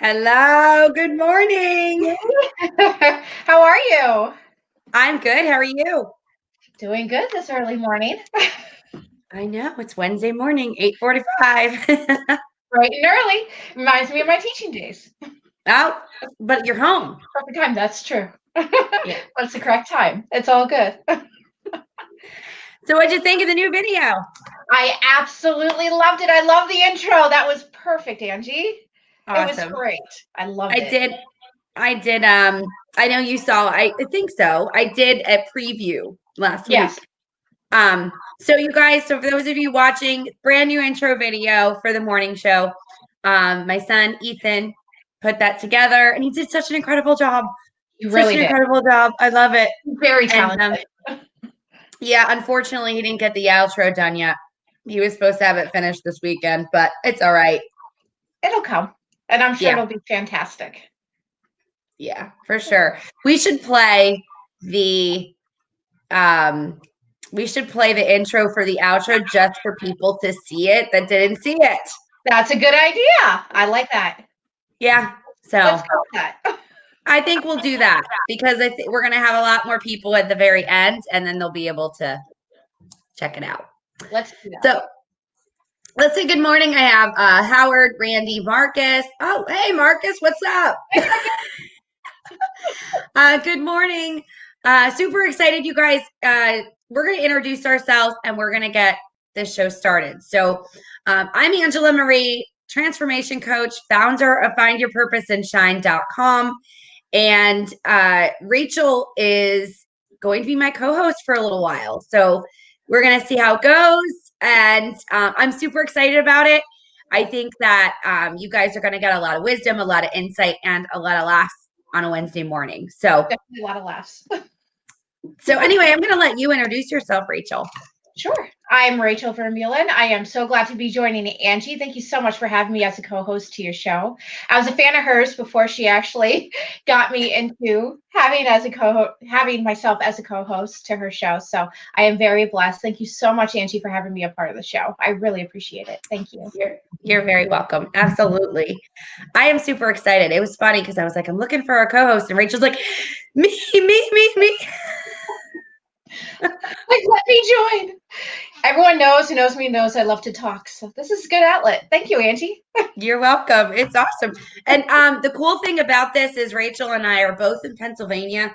Hello, good morning. How are you? I'm good. How are you? Doing good this early morning. I know it's Wednesday morning, 8:45. Bright and early. Reminds me of my teaching days. Oh, but you're home. Perfect time. That's true. Yeah. That's the correct time. It's all good. So what'd you think of the new video? I absolutely loved it. I love the intro. That was perfect, Angie. It was Awesome. great. I I loved it. did I did I know you saw I think so. I did a preview last Yes. week. So you guys, so for those of you watching, brand new intro video for the morning show. My son Ethan put that together and he did such an incredible job. You Such really an did. incredible job. I love it. Very And talented. yeah, unfortunately, he didn't get the outro done yet. He was supposed to have it finished this weekend, but it's all right. It'll come. And I'm sure Yeah, it'll be fantastic. yeah, for sure. We should play the um we should play the intro for the outro just for people to see it that didn't see it. That's a good idea. I like that. Yeah. Let's So go with that. I think we'll do that because I think we're gonna have a lot more people at the very end and then they'll be able to check it out. Let's do that. So let's say good morning. I have Howard, Randy, Marcus. Oh, hey, Marcus, what's up? Good morning. Super excited, you guys. We're going to introduce ourselves and we're going to get this show started. So, I'm Angela Marie, transformation coach, founder of findyourpurposeandshine.com. And Rachel is going to be my co host for a little while. So, we're going to see how it goes. And I'm super excited about it. I think that you guys are going to get a lot of wisdom, a lot of insight, and a lot of laughs on a Wednesday morning. So Definitely a lot of laughs. So anyway, I'm going to let you introduce yourself, Rachel. Sure. I'm Rachel Vermeulen. I am so glad to be joining Angie. Thank you so much for having me as a co-host to your show. I was a fan of hers before she actually got me into having myself as a co-host to her show. So I am very blessed. Thank you so much, Angie, for having me a part of the show. I really appreciate it. Thank you. You're very welcome. Absolutely. I am super excited. It was funny because I was like, I'm looking for a co-host, and Rachel's like, me. Like, let me join. Everyone who knows me knows I love to talk. So this is a good outlet. Thank you, Angie. You're welcome. It's awesome. And the cool thing about this is Rachel and I are both in Pennsylvania.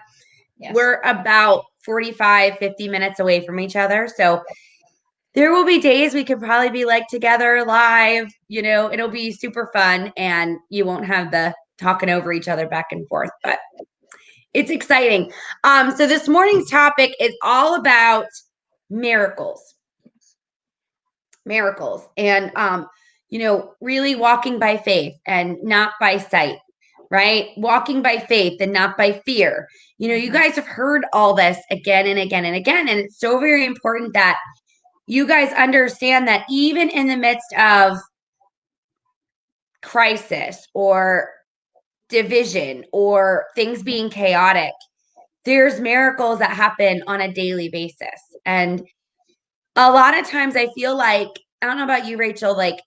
Yes. We're about 45, 50 minutes away from each other. So there will be days we could probably be like together live, it'll be super fun and you won't have the talking over each other back and forth, but it's exciting. So this morning's topic is all about miracles. And really walking by faith and not by sight, right? Walking by faith and not by fear. You guys have heard all this again and again and again, and it's so very important that you guys understand that even in the midst of crisis or division or things being chaotic, there's miracles that happen on a daily basis. And a lot of times I feel like, I don't know about you, Rachel, like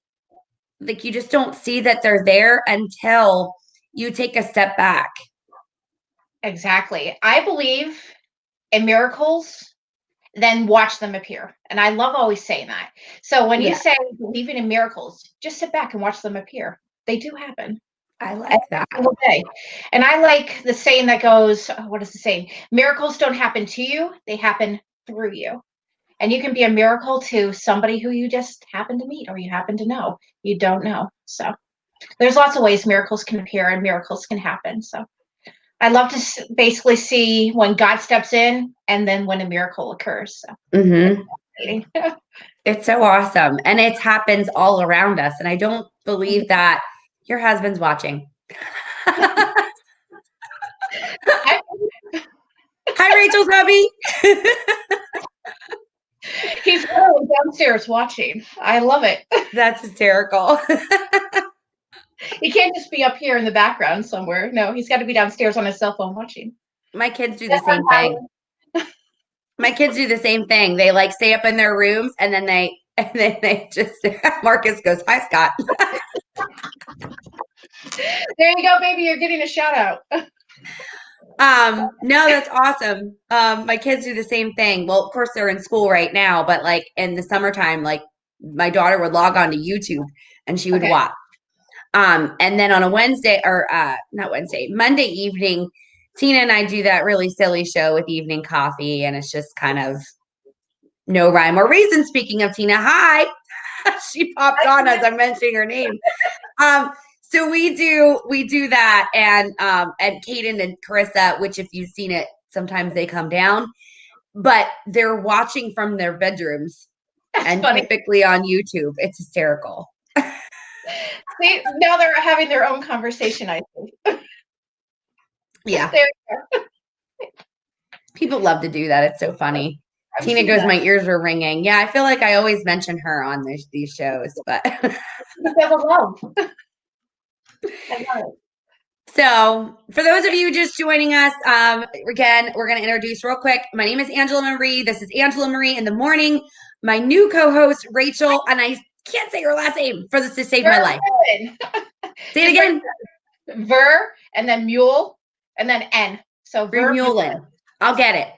you just don't see that they're there until you take a step back. Exactly. I believe in miracles, then watch them appear. And I love always saying that. So when you say believing in miracles, just sit back and watch them appear. They do happen. I like that. Every day. And I like the saying that goes, what is the saying? Miracles don't happen to you, they happen through you. And you can be a miracle to somebody who you just happen to meet or you happen to know. You don't know. So there's lots of ways miracles can appear and miracles can happen. So I love to basically see when God steps in and then when a miracle occurs. So it's so awesome. And it happens all around us. And I don't believe that your husband's watching. Hi, Rachel's hubby. He's literally downstairs watching. I love it. That's hysterical. He can't just be up here in the background somewhere. No, he's got to be downstairs on his cell phone watching. My kids do the same thing. My kids do the same thing. They like stay up in their rooms and then they just Marcus goes, "Hi, Scott." There you go, baby. You're getting a shout out. No, that's awesome. My kids do the same thing. Well, of course they're in school right now, but like in the summertime, like my daughter would log on to YouTube and she would Okay. watch. And then on a Wednesday or not Wednesday, Monday evening, Tina and I do that really silly show with evening coffee, and it's just kind of no rhyme or reason. Speaking of Tina, hi. She popped on as I'm mentioning her name. So we do that, and Kaden and Carissa, which if you've seen it, sometimes they come down, but they're watching from their bedrooms. That's and funny. typically on YouTube. It's hysterical. See, now they're having their own conversation, I think. Yeah. There you go. People love to do that. It's so funny. I've Tina seen goes, that. my ears are ringing. Yeah, I feel like I always mention her on these shows, but Because of love. I love it. so for those of you just joining us, again, we're going to introduce real quick. My name is Angela Marie. This is Angela Marie in the morning. My new co-host, Rachel, and I can't say her last name for this to save my life. Say it again. Ver, and then mule, and then N. So Ver Mullen. I'll get it.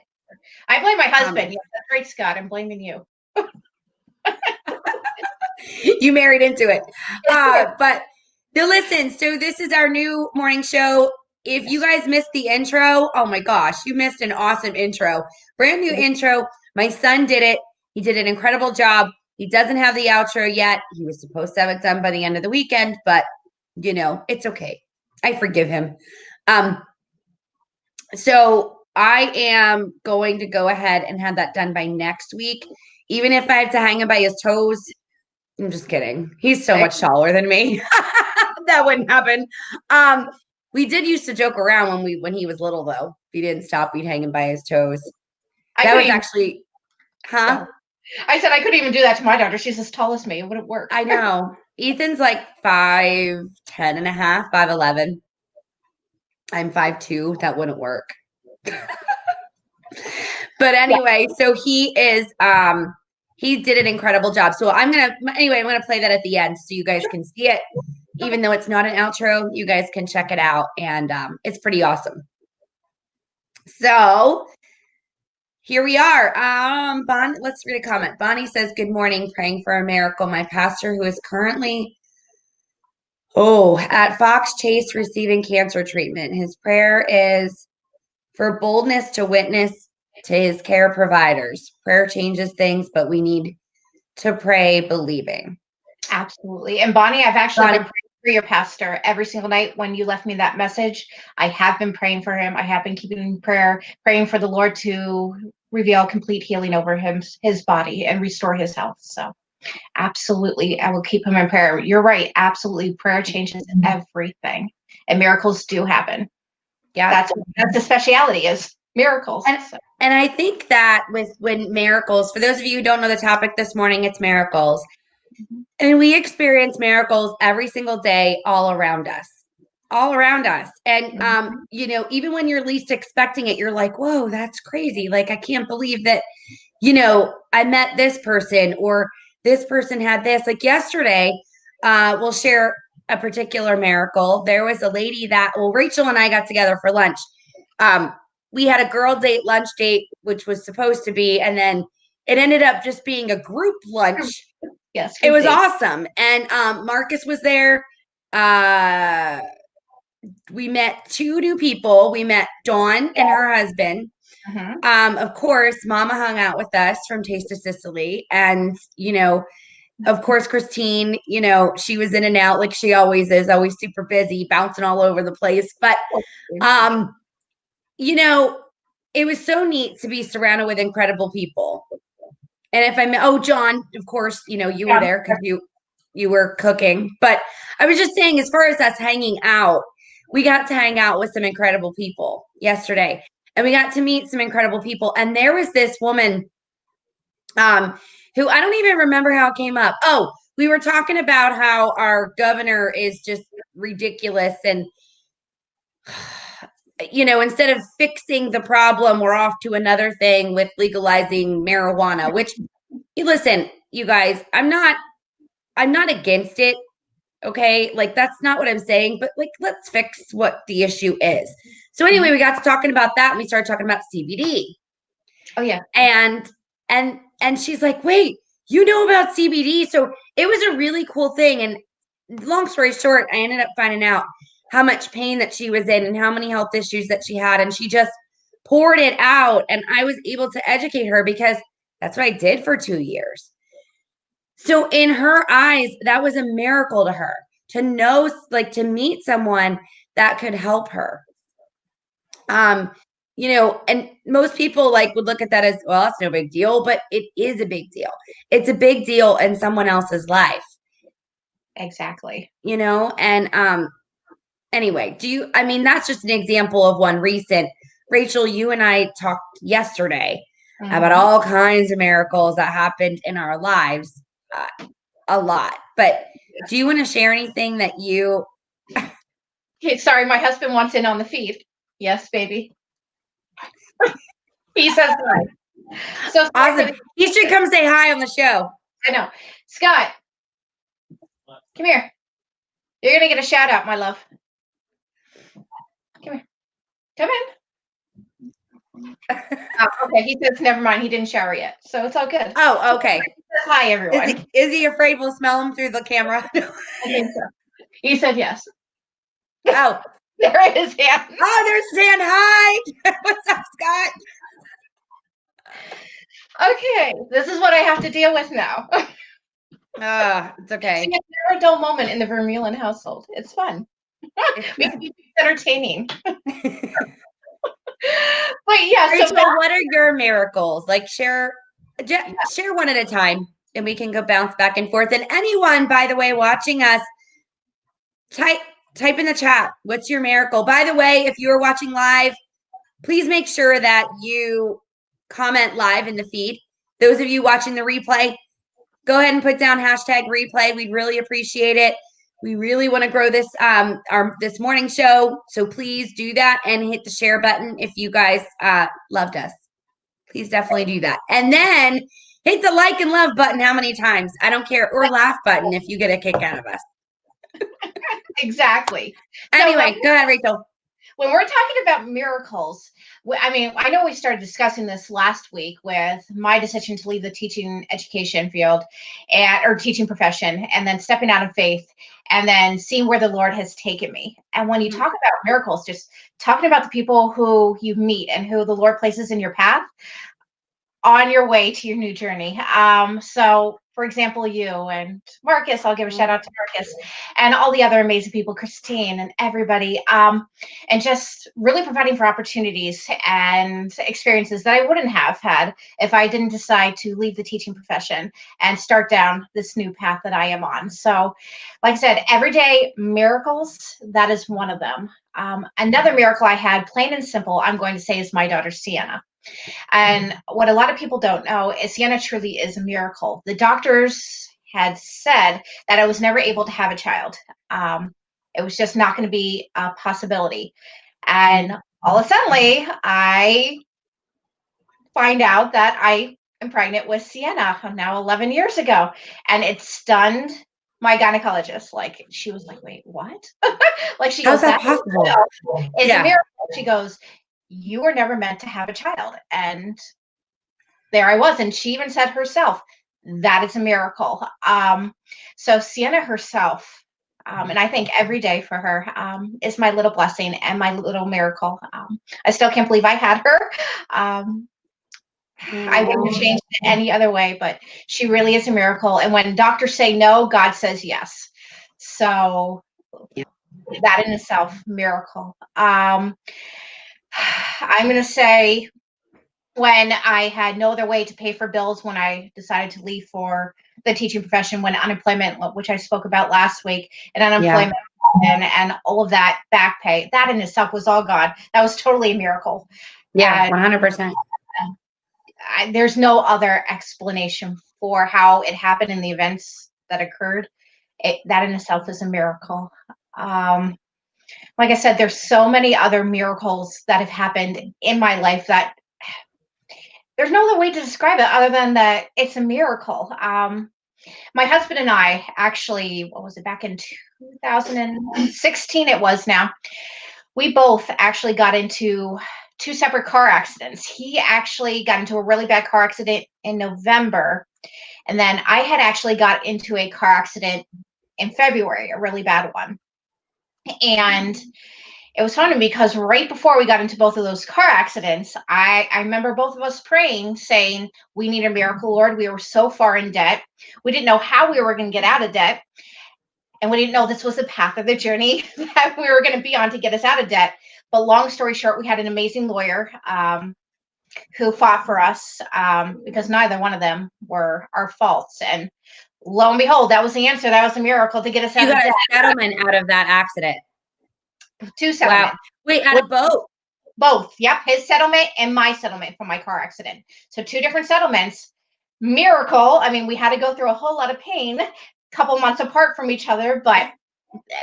I blame my husband. Yes, that's right, Scott. I'm blaming you. You married into it. But now listen, so this is our new morning show. If you guys missed the intro, oh my gosh, you missed an awesome intro. Brand new intro. My son did it. He did an incredible job. He doesn't have the outro yet. He was supposed to have it done by the end of the weekend, but it's okay. I forgive him. So I am going to go ahead and have that done by next week. Even if I have to hang him by his toes, I'm just kidding. He's so much taller than me. That wouldn't happen. We did used to joke around when he was little, though. If he didn't stop, we'd hang him by his toes. That was actually, huh? I said I couldn't even do that to my daughter. She's as tall as me. It wouldn't work. I know. Ethan's like 5'10" and a half, 5'11". I'm 5'2". That wouldn't work. But anyway, so he did an incredible job. So I'm gonna play that at the end so you guys can see it. Even though it's not an outro, you guys can check it out, and it's pretty awesome. So here we are. Let's read a comment. Bonnie says, "Good morning, praying for a miracle. My pastor, who is currently at Fox Chase receiving cancer treatment. His prayer is for boldness to witness to his care providers. Prayer changes things, but we need to pray believing." Absolutely. And Bonnie, I've actually been praying for your pastor every single night. When you left me that message, I have been praying for him. I have been keeping in prayer, praying for the Lord to reveal complete healing over his body and restore his health. So absolutely, I will keep him in prayer. You're right. Absolutely. Prayer changes everything, and miracles do happen. Yeah. That's the speciality, is miracles. And I think that when miracles, for those of you who don't know the topic this morning, it's miracles. Mm-hmm. And we experience miracles every single day all around us. And, even when you're least expecting it, you're like, whoa, that's crazy. Like, I can't believe that, I met this person, or this person had this. Like yesterday, we'll share a particular miracle. There was a lady Rachel and I got together for lunch. We had a girl date, lunch date, which was supposed to be, and then it ended up just being a group lunch. Yes. It was awesome. And Marcus was there. We met 2 new people. We met Dawn and her husband. Mm-hmm. Of course, Mama hung out with us from Taste of Sicily. And, of course, Christine, she was in and out like she always is, always super busy, bouncing all over the place. But, it was so neat to be surrounded with incredible people. And if John, of course, you were there because you were cooking. But I was just saying, as far as us hanging out, we got to hang out with some incredible people yesterday. And we got to meet some incredible people. And there was this woman who I don't even remember how it came up. Oh, we were talking about how our governor is just ridiculous. And, instead of fixing the problem, we're off to another thing with legalizing marijuana, which, listen, you guys, I'm not against it. Okay. Like, that's not what I'm saying, but like, let's fix what the issue is. So, anyway, we got to talking about that and we started talking about CBD. Oh, yeah. And she's like, wait, you know about CBD? So it was a really cool thing. And long story short, I ended up finding out how much pain that she was in and how many health issues that she had. And she just poured it out. And I was able to educate her because that's what I did for 2 years. So in her eyes, that was a miracle to her to know, like, to meet someone that could help her. Um, and most people like would look at that as, well, that's no big deal, but it is a big deal. It's a big deal in someone else's life. Exactly. And anyway, that's just an example of one recent. Rachel, you and I talked yesterday about all kinds of miracles that happened in our lives, a lot. But do you want to share anything that you... Okay, sorry, my husband wants in on the feed. Yes, baby. He says hi. So awesome. He should come say hi on the show. I know. Scott, come here. You're going to get a shout out, my love. Come here. Come in. Okay, he says never mind. He didn't shower yet, so it's all good. Oh, okay. Hi, everyone. Is he afraid we'll smell him through the camera? I think so. He said yes. Oh, there is Dan. Oh, there's Dan. Hi. What's up, Scott? Okay, this is what I have to deal with now. It's okay. It's never a dull moment in the Vermeulen household. It's fun. It's entertaining. But yeah, Rachel, so what are your miracles? Like, share one at a time, and we can go bounce back and forth. And anyone, by the way, watching us, type in the chat, what's your miracle? By the way, if you are watching live, please make sure that you comment live in the feed. Those of you watching the replay, go ahead and put down #replay. We'd really appreciate it. We really want to grow this this morning show, so please do that and hit the share button if you guys loved us. Please definitely do that. And then hit the like and love button how many times? I don't care. Or laugh button if you get a kick out of us. Exactly. Anyway, go ahead, Rachel. When we're talking about miracles, I know we started discussing this last week with my decision to leave the teaching education field or teaching profession, and then stepping out in faith, and then seeing where the Lord has taken me. And when you talk about miracles, just talking about the people who you meet and who the Lord places in your path on your way to your new journey. So for example, you and Marcus, I'll give a shout out to Marcus and all the other amazing people, Christine and everybody, and just really providing for opportunities and experiences that I wouldn't have had if I didn't decide to leave the teaching profession and start down this new path that I am on. So like I said, everyday miracles, that is one of them. Another miracle I had, plain and simple, I'm going to say, is my daughter, Sienna. And what a lot of people don't know is Sienna truly is a miracle. The doctors had said that I was never able to have a child. It was just not going to be a possibility. And all of a sudden, I find out that I am pregnant with Sienna now 11 years ago. And it stunned my gynecologist. Like, she was like, wait, what? Like, she goes, how's that possible? It's a miracle. She goes, you were never meant to have a child. And there I was. And she even said herself, that is a miracle. So Sienna herself, and I think every day for her, is my little blessing and my little miracle. I still can't believe I had her. I wouldn't have changed it any other way, but she really is a miracle. And when doctors say no, God says yes. So that in itself, miracle. I'm going to say, when I had no other way to pay for bills, when I decided to leave for the teaching profession, when unemployment, which I spoke about last week, and unemployment and all of that back pay, that in itself was all God. That was totally a miracle. Yeah, 100%. There's no other explanation for how it happened in the events that occurred. That in itself is a miracle. Like I said, there's so many other miracles that have happened in my life that there's no other way to describe it other than that it's a miracle. My husband and I actually, what was it, back in 2016 it was now. We both actually got into two separate car accidents. He actually got into a really bad car accident in November. And then I had actually got into a car accident in February, a really bad one. And it was funny because right before we got into both of those car accidents, I remember both of us praying, saying, we need a miracle, Lord. We were so far in debt. We didn't know how we were going to get out of debt. And we didn't know this was the path of the journey that we were going to be on to get us out of debt. But long story short, we had an amazing lawyer who fought for us because neither one of them were our faults. And lo and behold, that was the answer. That was a miracle to get us out of debt. You got a settlement out of that accident. Two settlements. Wow. Wait, out of both? Both. Yep. His settlement and my settlement from my car accident. So two different settlements. Miracle. I mean, we had to go through a whole lot of pain, a couple months apart from each other, but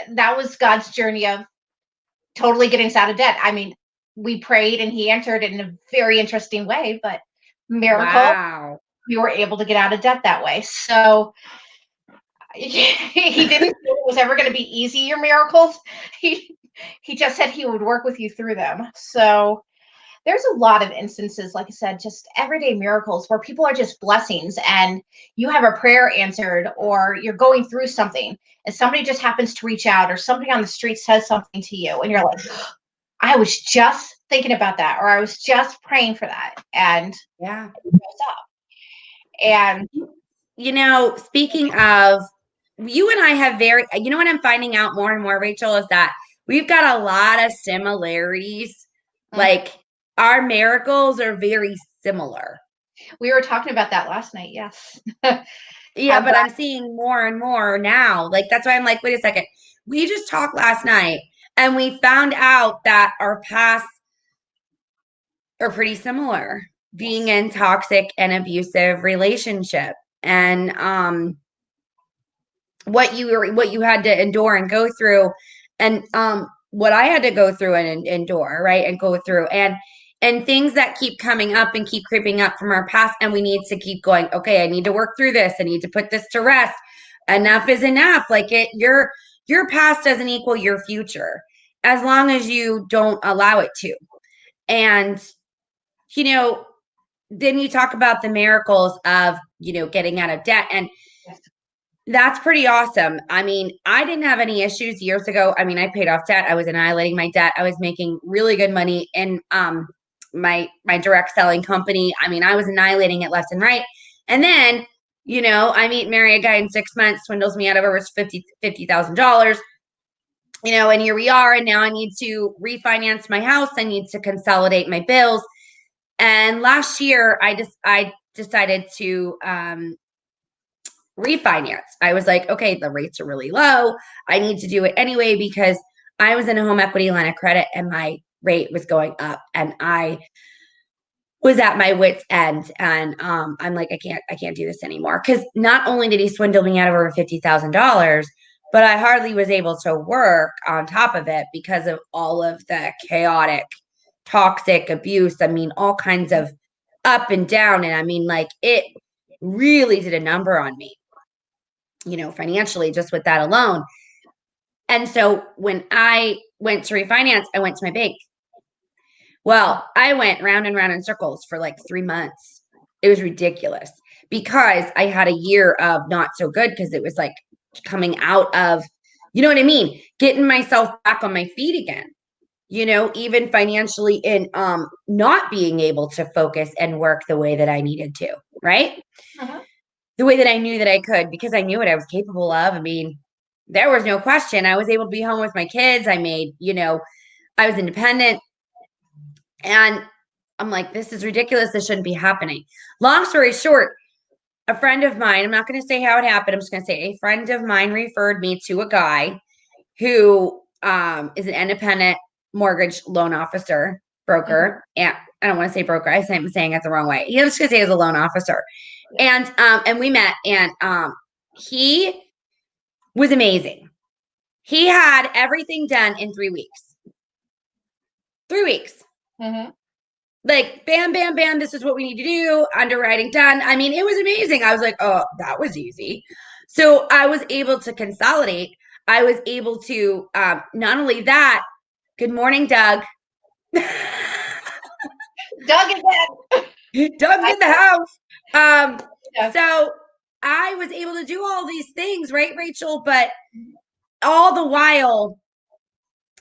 that was God's journey of totally getting us out of debt. I mean, we prayed and he answered in a very interesting way, but miracle. Wow. We were able to get out of debt that way. So he didn't say it was ever going to be easy, your miracles. He just said he would work with you through them. So there's a lot of instances, like I said, just everyday miracles where people are just blessings and you have a prayer answered or you're going through something and somebody just happens to reach out or somebody on the street says something to you and you're like, I was just thinking about that or I was just praying for that. And yeah, it goes up. And you know, speaking of, you and I have you know what I'm finding out more and more, Rachel, is that we've got a lot of similarities. Like our miracles are very similar. We were talking about that last night. Yes. Yeah, but I'm seeing more and more now. Like, that's why I'm like, wait a second. We just talked last night and we found out that our paths are pretty similar, being in toxic and abusive relationship. And what you had to endure and go through, and what I had to go through and endure, right? And go through and things that keep coming up and keep creeping up from our past, and we need to keep going, okay, I need to work through this, I need to put this to rest. Enough is enough. Like, your past doesn't equal your future as long as you don't allow it to. And you know, then you talk about the miracles of, you know, getting out of debt, and that's pretty awesome. I mean, I didn't have any issues years ago. I mean, I paid off debt. I was annihilating my debt. I was making really good money in my direct selling company. I mean, I was annihilating it left and right. And then, you know, I marry a guy in 6 months, swindles me out of over $50,000. You know, and here we are. And now I need to refinance my house. I need to consolidate my bills. And last year, I decided to refinance. I was like, okay, the rates are really low. I need to do it anyway because I was in a home equity line of credit and my rate was going up and I was at my wit's end. And I'm like, I can't do this anymore. Because not only did he swindle me out of over $50,000, but I hardly was able to work on top of it because of all of the chaotic, toxic abuse. I mean, all kinds of up and down. And I mean, like, it really did a number on me, you know, financially, just with that alone. And so when I went to refinance, I went to my bank. Well, I went round and round in circles for like 3 months. It was ridiculous because I had a year of not so good because it was like coming out of, you know what I mean? Getting myself back on my feet again, you know, even financially in not being able to focus and work the way that I needed to, right? The way that I knew that I could, because I knew what I was capable of. I mean, there was no question. I was able to be home with my kids. I made, you know, I was independent. And I'm like, this is ridiculous. This shouldn't be happening. Long story short, a friend of mine, I'm not going to say how it happened. I'm just going to say a friend of mine referred me to a guy who is an independent mortgage loan officer, broker. And I don't want to say broker. I'm saying it the wrong way. He was going to say he was a loan officer. And we met, and he was amazing. He had everything done in 3 weeks. 3 weeks. Like, bam, bam, bam. This is what we need to do. Underwriting done. I mean, it was amazing. I was like, oh, that was easy. So I was able to consolidate. I was able to, not only that, good morning, Doug. Doug again. Doug's in the house. Yeah. So I was able to do all these things, right, Rachel? But all the while,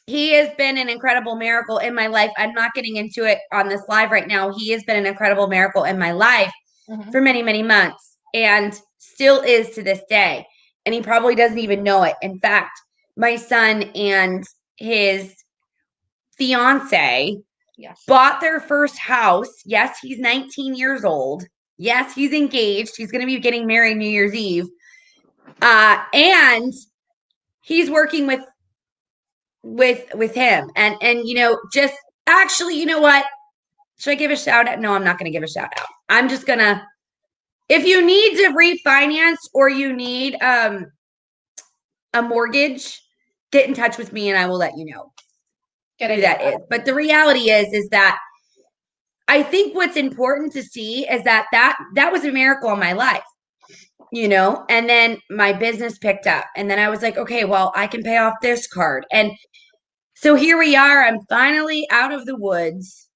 he has been an incredible miracle in my life. I'm not getting into it on this live right now. He has been an incredible miracle in my life for many, many months and still is to this day. And he probably doesn't even know it. In fact, my son and his fiance bought their first house. Yes, he's 19 years old. Yes, he's engaged. He's going to be getting married New Year's Eve. And he's working with him. And you know, just actually, you know what? Should I give a shout out? No, I'm not going to give a shout out. I'm just going to, if you need to refinance or you need a mortgage, get in touch with me and I will let you know who that is. But the reality is that I think what's important to see is that was a miracle in my life, you know, and then my business picked up and then I was like, okay, well, I can pay off this card. And so here we are. I'm finally out of the woods.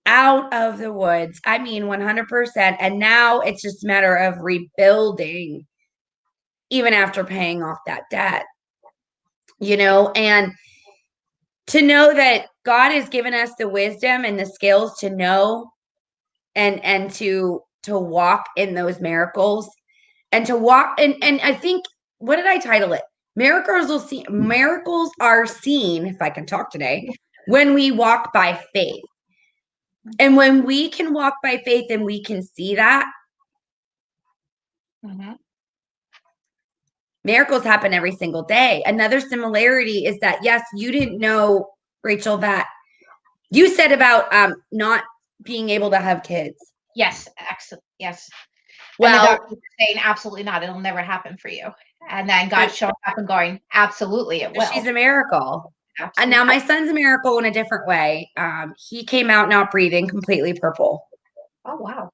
Out of the woods. I mean, 100%. And now it's just a matter of rebuilding, even after paying off that debt, you know, and to know that God has given us the wisdom and the skills to know and to walk in those miracles and to walk. And I think, what did I title it? Miracles are seen, if I can talk today, when we walk by faith. And when we can walk by faith and we can see that, miracles happen every single day. Another similarity is that, yes, you didn't know, Rachel, that you said about not being able to have kids. Yes, excellent. Yes. Well, and the doctor was saying, absolutely not. It'll never happen for you. And then God showed up and going, absolutely, it will. She's a miracle. Absolutely. And now my son's a miracle in a different way. He came out not breathing, completely purple. Oh, wow.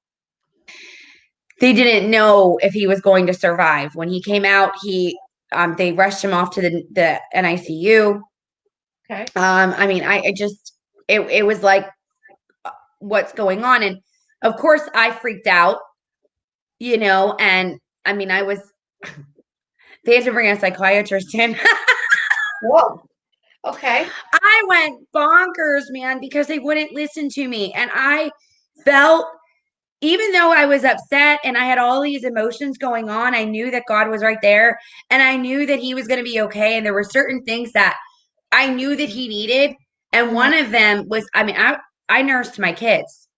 They didn't know if he was going to survive. When he came out, they rushed him off to the NICU. Okay. I mean, I just, it was like, what's going on? And of course I freaked out, you know, and I mean, they had to bring a psychiatrist in. Whoa. Okay. I went bonkers, man, because they wouldn't listen to me. And I felt, even though I was upset and I had all these emotions going on, I knew that God was right there and I knew that he was going to be okay. And there were certain things that I knew that he needed. And one of them was, I mean, I nursed my kids.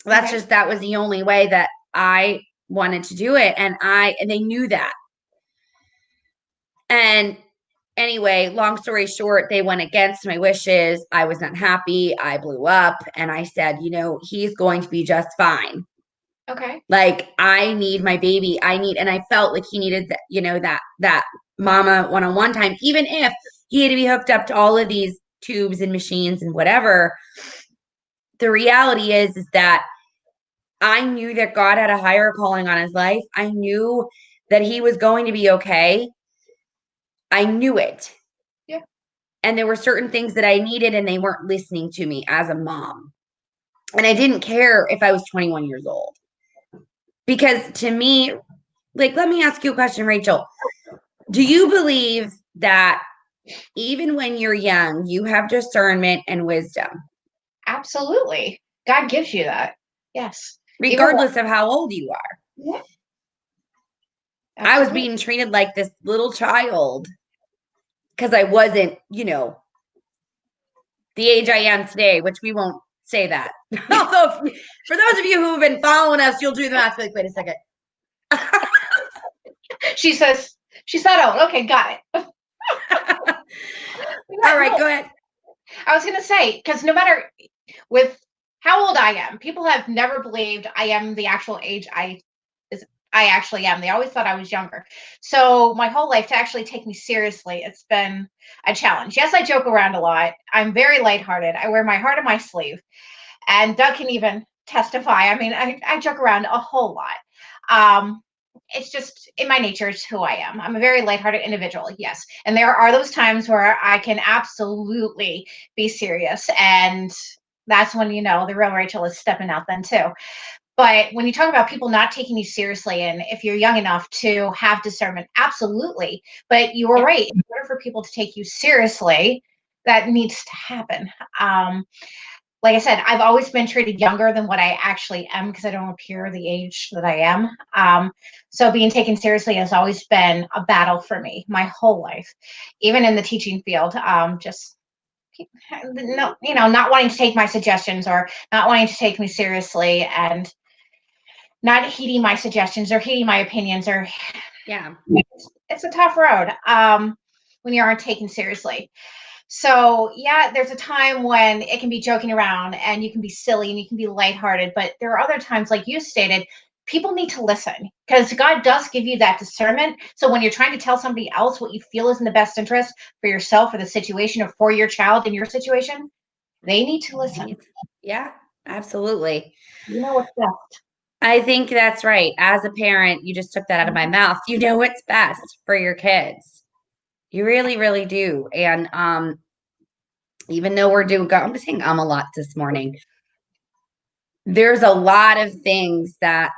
That was the only way that I wanted to do it. And they knew that. And anyway, long story short, they went against my wishes. I was not happy. I blew up and I said, you know, he's going to be just fine. Okay. Like, I need my baby. And I felt like he needed that, you know, that mama one-on-one time, even if he had to be hooked up to all of these tubes and machines and whatever. The reality is that I knew that God had a higher calling on his life. I knew that he was going to be okay. I knew it. Yeah. And there were certain things that I needed and they weren't listening to me as a mom. And I didn't care if I was 21 years old. Because to me, like, let me ask you a question, Rachel. Do you believe that even when you're young, you have discernment and wisdom? Absolutely. God gives you that. Yes. Regardless of how old you are. Yeah. I was being treated like this little child because I wasn't, you know, the age I am today, which we won't say that. Although, for those of you who have been following us, you'll do the math. Like, wait a second. She says, she's not old. Okay, got it. All right, go ahead. I was going to say, because no matter with how old I am, people have never believed I am the actual age I actually am. They always thought I was younger. So my whole life, to actually take me seriously, it's been a challenge. Yes, I joke around a lot. I'm very lighthearted. I wear my heart on my sleeve. And Doug can even testify. I mean, I joke around a whole lot. it's just in my nature, it's who I am. I'm a very lighthearted individual, yes. And there are those times where I can absolutely be serious. And that's when, the real Rachel is stepping out then too. But when you talk about people not taking you seriously, and if you're young enough to have discernment, absolutely. But you were right. In order for people to take you seriously, that needs to happen. Like I said, I've always been treated younger than what I actually am because I don't appear the age that I am. So being taken seriously has always been a battle for me my whole life, even in the teaching field. Just no, not wanting to take my suggestions or not wanting to take me seriously and not heeding my suggestions or heeding my opinions or Yeah. it's a tough road when you aren't taken seriously. So yeah, there's a time when it can be joking around and you can be silly and you can be lighthearted, but there are other times, like you stated, people need to listen because God does give you that discernment. So when you're trying to tell somebody else what you feel is in the best interest for yourself or the situation or for your child in your situation, they need to listen. Yeah, absolutely. You know what's best. I think that's right. As a parent, you just took that out of my mouth. You know what's best for your kids. You really, really do. And even though I'm saying a lot this morning. There's a lot of things that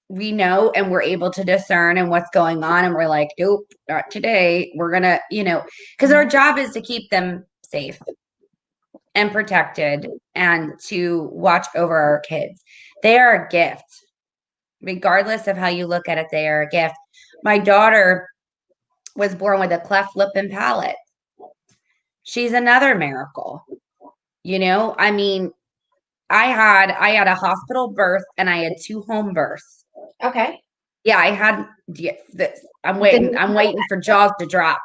we know and we're able to discern and what's going on. And we're like, nope, not today. We're gonna, because our job is to keep them safe and protected and to watch over our kids. They are a gift. Regardless of how you look at it, they are a gift. My daughter was born with a cleft lip and palate. She's another miracle. I mean, I had a hospital birth and I had 2 home births. Okay. Yeah, I had this. I'm waiting for jaws to drop.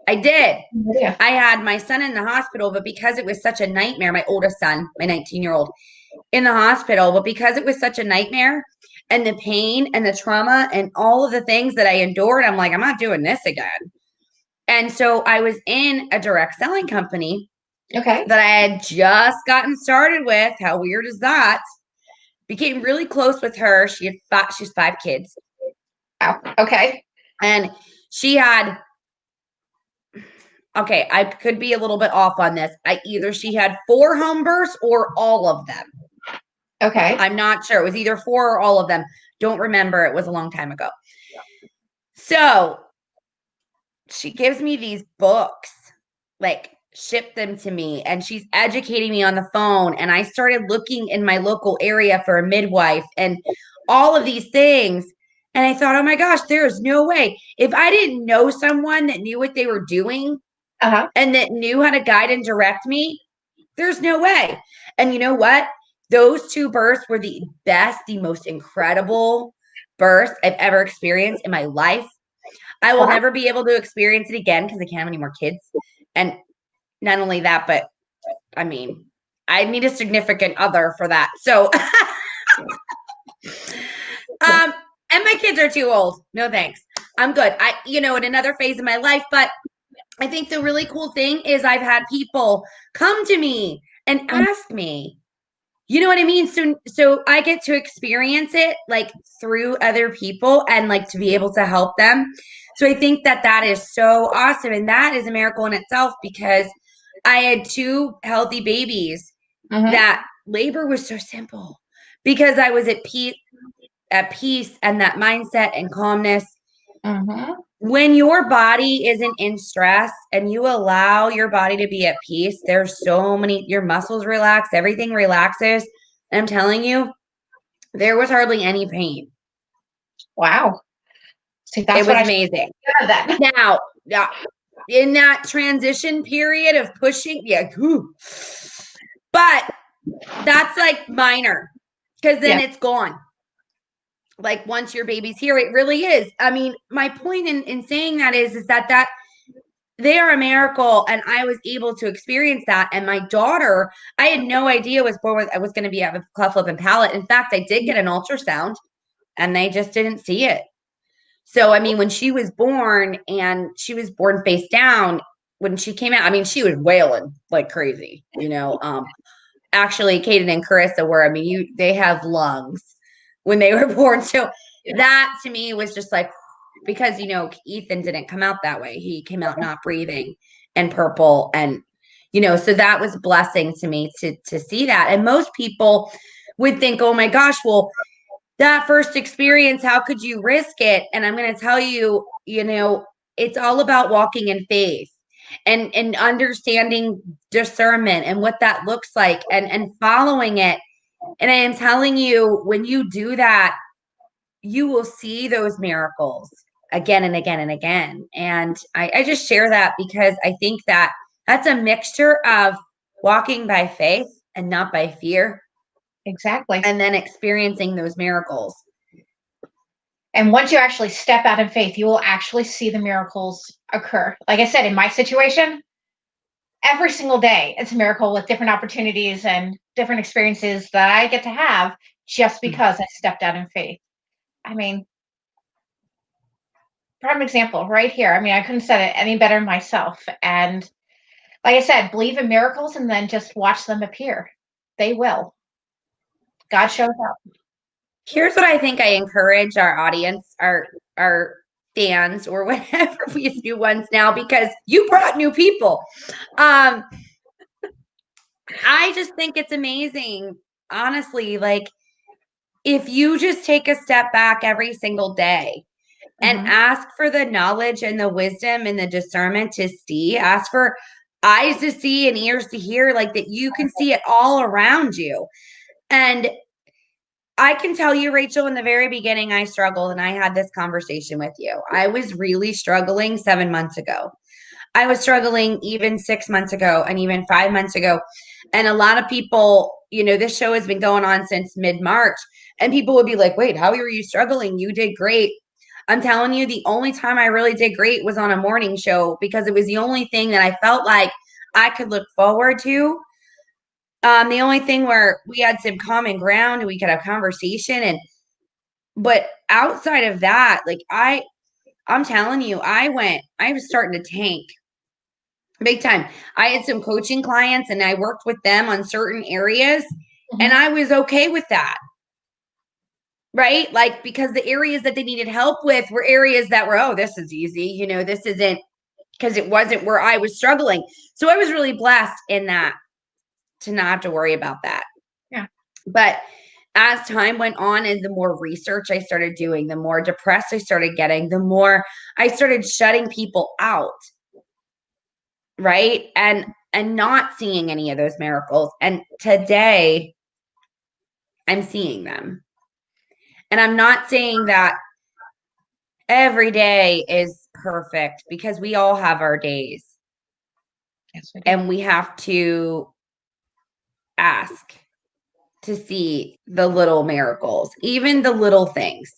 I did. Yeah. I had my son in the hospital, but because it was such a nightmare, my oldest son, my 19-year-old, in the hospital, but because it was such a nightmare and the pain and the trauma and all of the things that I endured, I'm like, I'm not doing this again. And so I was in a direct selling company Okay. that I had just gotten started with. How weird is that? Became really close with her. She's 5 kids. Wow. Okay. And she had, okay, I could be a little bit off on this. She had 4 home births or all of them. Okay. I'm not sure. It was either 4 or all of them. Don't remember. It was a long time ago. So she gives me these books, like ship them to me, and she's educating me on the phone. And I started looking in my local area for a midwife and all of these things. And I thought, oh my gosh, there's no way. If I didn't know someone that knew what they were doing and that knew how to guide and direct me, there's no way. And you know what? Those 2 births were the best, the most incredible births I've ever experienced in my life. I will never be able to experience it again because I can't have any more kids. And not only that, but I mean, I need a significant other for that. So, and my kids are too old. No thanks. I'm good. In another phase of my life, but I think the really cool thing is I've had people come to me and ask me, you know what I mean? So I get to experience it like through other people and like to be able to help them. So I think that is so awesome. And that is a miracle in itself because I had 2 healthy babies that labor was so simple because I was at peace and that mindset and calmness. When your body isn't in stress and you allow your body to be at peace, there's so many, your muscles relax, everything relaxes. And I'm telling you, there was hardly any pain. Wow. See, that's it was amazing. Now, in that transition period of pushing, but that's like minor because then it's gone. Like once your baby's here, it really is. I mean, my point in saying that is that they are a miracle, and I was able to experience that. And my daughter, I had no idea was going to be have a cleft lip and palate. In fact, I did get an ultrasound, and they just didn't see it. So, I mean, when she was born, and she was born face down, when she came out, I mean, she was wailing like crazy. Actually, Kaden and Carissa were. I mean, they have lungs when they were born. So that to me was just like, because, Ethan didn't come out that way. He came out not breathing and purple. And, so that was a blessing to me to see that. And most people would think, oh my gosh, well, that first experience, how could you risk it? And I'm going to tell you, it's all about walking in faith and understanding discernment and what that looks like and following it. And I am telling you, when you do that, you will see those miracles again and again and again. And I just share that because I think that that's a mixture of walking by faith and not by fear. Exactly. And then experiencing those miracles. And once you actually step out in faith, you will actually see the miracles occur. Like I said, in my situation, every single day, it's a miracle with different opportunities and different experiences that I get to have just because I stepped out in faith. I mean, prime example right here. I mean, I couldn't say it any better myself. And like I said, believe in miracles and then just watch them appear. They will. God shows up. Here's what I think I encourage our audience, our fans, or whatever, we have new ones now because you brought new people. I just think it's amazing, honestly. Like, if you just take a step back every single day and ask for the knowledge and the wisdom and the discernment to see, ask for eyes to see and ears to hear, like that you can see it all around you. And I can tell you, Rachel, in the very beginning, I struggled, and I had this conversation with you. I was really struggling 7 months ago. I was struggling even 6 months ago and even 5 months ago. And a lot of people, this show has been going on since mid-March, and people would be like, wait, how are you struggling? You did great. I'm telling you, the only time I really did great was on a morning show because it was the only thing that I felt like I could look forward to. The only thing where we had some common ground and we could have conversation, but outside of that, like I'm telling you, I was starting to tank big time. I had some coaching clients and I worked with them on certain areas and I was okay with that. Right? Like, because the areas that they needed help with were areas that were, oh, this is easy. This isn't, because it wasn't where I was struggling. So I was really blessed in that to not have to worry about that. Yeah. But as time went on and the more research I started doing, the more depressed I started getting, the more I started shutting people out. Right? And not seeing any of those miracles. And today I'm seeing them. And I'm not saying that every day is perfect because we all have our days. Yes, we do. And we have to ask to see the little miracles, even the little things.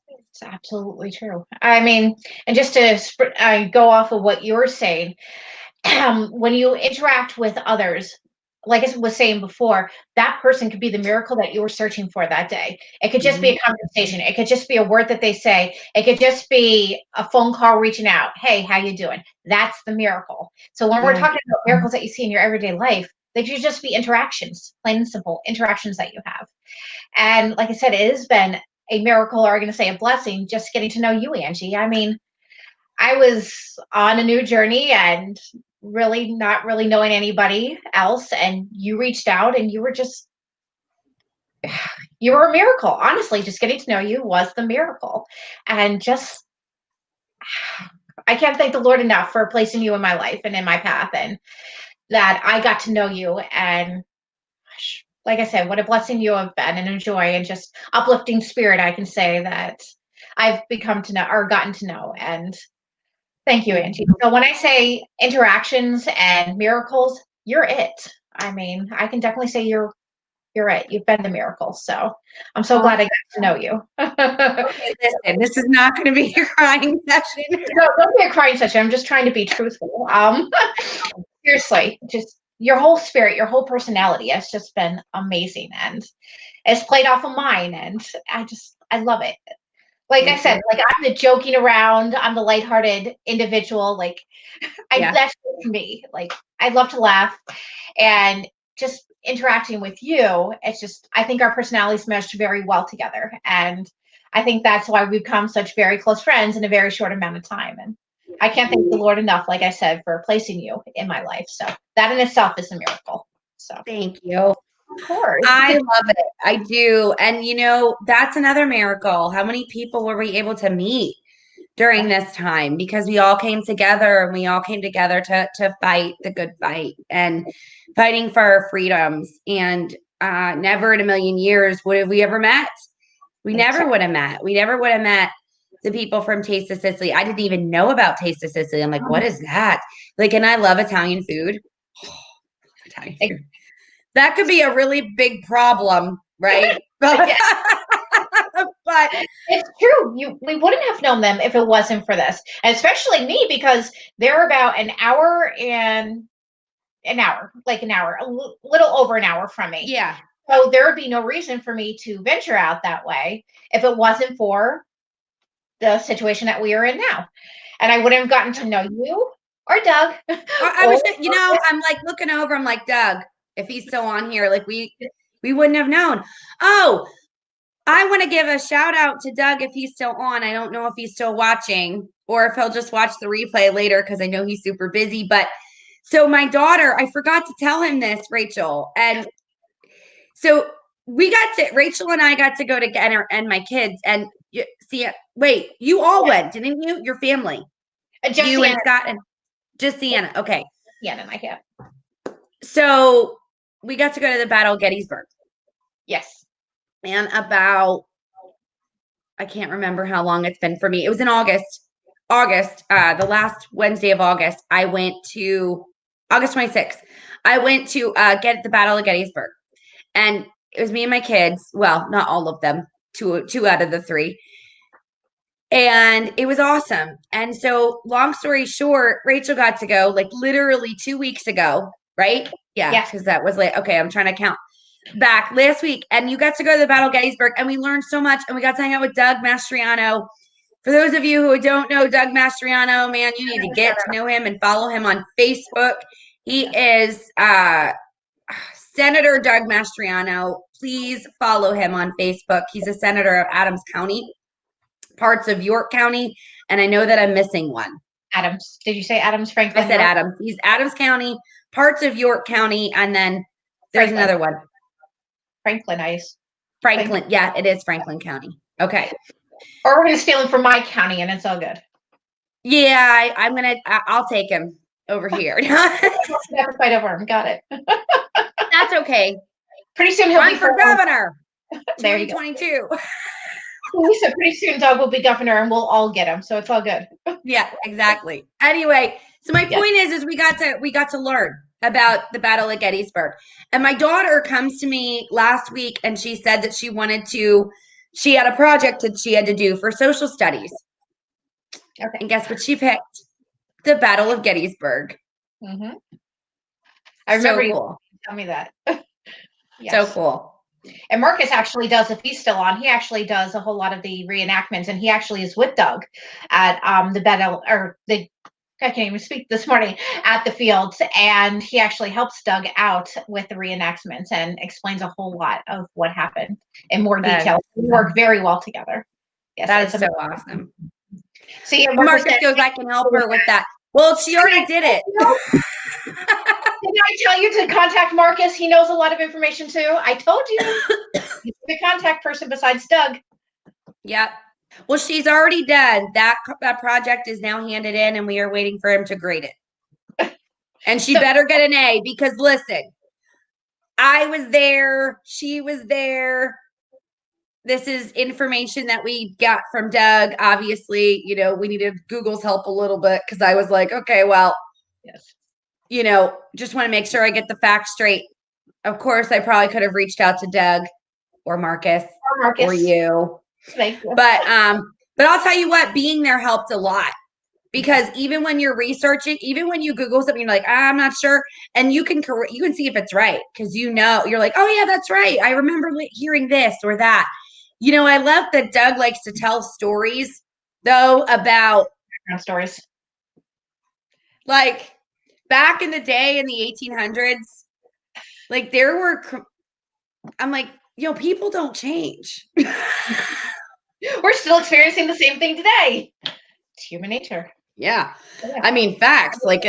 It's absolutely true. I mean, and just to go off of what you were saying, when you interact with others, like I was saying before, that person could be the miracle that you were searching for that day. It could just be a conversation. It could just be a word that they say. It could just be a phone call reaching out. Hey, how you doing? That's the miracle. So when we're talking about miracles that you see in your everyday life, they should just be interactions, plain and simple interactions that you have. And like I said, it has been a miracle, or I'm going to say a blessing, just getting to know you, Angie. I mean, I was on a new journey and really not really knowing anybody else, and you reached out and you were a miracle. Honestly, just getting to know you was the miracle. And just I can't thank the Lord enough for placing you in my life and in my path, and that I got to know you. And like I said, what a blessing you have been, and a joy and just uplifting spirit, I can say, that I've become to know or gotten to know. And thank you, Angie. So when I say interactions and miracles, you're it. I mean, I can definitely say you're it. You've been the miracle. So I'm so glad I got to know you. Okay, listen, this is not going to be a crying session. No, don't be a crying session. I'm just trying to be truthful. Seriously, just your whole spirit, your whole personality has just been amazing, and it's played off of mine, and I love it. Like I said, like I'm the joking around, I'm the lighthearted individual. Like that's me. Like I love to laugh, and just interacting with you, it's just, I think our personalities meshed very well together. And I think that's why we've become such very close friends in a very short amount of time. And I can't thank the Lord enough, like I said, for placing you in my life. So that in itself is a miracle. So Thank you. of course. I love it. I do. And that's another miracle. How many people were we able to meet during this time? Because we all came together and we all came together to fight the good fight and fighting for our freedoms. And never in a million years would have we ever met. We never would have met. We never would have met the people from Taste of Sicily. I didn't even know about Taste of Sicily. I'm like, what is that? Like, and I love Italian food. Italian food. That could be a really big problem, right? But it's true. We wouldn't have known them if it wasn't for this, and especially me, because they're about an hour, a little over an hour from me. Yeah. So there would be no reason for me to venture out that way if it wasn't for the situation that we are in now. And I wouldn't have gotten to know you or Doug. I was, I'm like looking over. I'm like, Doug, if he's still on here, like we wouldn't have known. Oh, I want to give a shout out to Doug if he's still on. I don't know if he's still watching or if he'll just watch the replay later because I know he's super busy. But so my daughter, I forgot to tell him this, Rachel. And so Rachel and I got to go together and my kids and see, wait, you all went, didn't you? Your family. Just you Sienna. And Scott and just Sienna. Okay. Sienna and I have. So we got to go to the Battle of Gettysburg. Yes. And I can't remember how long it's been for me. It was in August, the last Wednesday of August. I went to August 26th. I went to get the Battle of Gettysburg. And it was me and my kids. Well, not all of them, two out of the three. And it was awesome. And so long story short, Rachel got to go like literally 2 weeks ago, right? Yeah, because that was like, okay, I'm trying to count back last week. And you got to go to the Battle of Gettysburg and we learned so much. And we got to hang out with Doug Mastriano. For those of you who don't know Doug Mastriano, man, you need to get to know him and follow him on Facebook. He is Senator Doug Mastriano. Please follow him on Facebook. He's a senator of Adams County, parts of York County, and I know that I'm missing one. Adams. Did you say Adams, Franklin? I said Adams. He's Adams County, parts of York County, and then there's another one. Franklin. Yeah, it is Franklin County. Okay. Or we're going to steal him from my county, and it's all good. Yeah, I'll take him over here. Never fight over him. Got it. That's okay. Pretty soon he'll be for governor. There 2022. So pretty soon Doug will be governor and we'll all get him. So it's all good. Yeah, exactly. Anyway, so my point is we got to learn about the Battle of Gettysburg. And my daughter comes to me last week and she said that she had a project that she had to do for social studies. Okay. And guess what she picked? The Battle of Gettysburg. Mm-hmm. I remember so you cool. tell me that. Yes. So cool. And Marcus actually does, if he's still on, he actually does a whole lot of the reenactments, and he actually is with Doug at the battle, I can't even speak this morning, at the fields, and he actually helps Doug out with the reenactments and explains a whole lot of what happened in more detail. We work very well together. Yes, that's so awesome. See, Marcus goes, I can help her with that. Well, she already did it. Didn't I tell you to contact Marcus? He knows a lot of information too. I told you. He's the contact person besides Doug. Yep. Well, she's already done. That project is now handed in and we are waiting for him to grade it. And she better get an A because listen, I was there. She was there. This is information that we got from Doug. Obviously, we needed Google's help a little bit because I was like, okay, well, yes. Just want to make sure I get the facts straight. Of course, I probably could have reached out to Doug or Marcus or you. Thank you. But I'll tell you what, being there helped a lot because even when you're researching, even when you Google something, you're like, I'm not sure. And you can see if it's right because you're like, oh yeah, that's right. I remember hearing this or that. I love that Doug likes to tell stories though about stories. Like back in the day in the 1800s, Like I'm like, people don't change. We're still experiencing the same thing today. It's human nature. Yeah. I mean, facts. Like,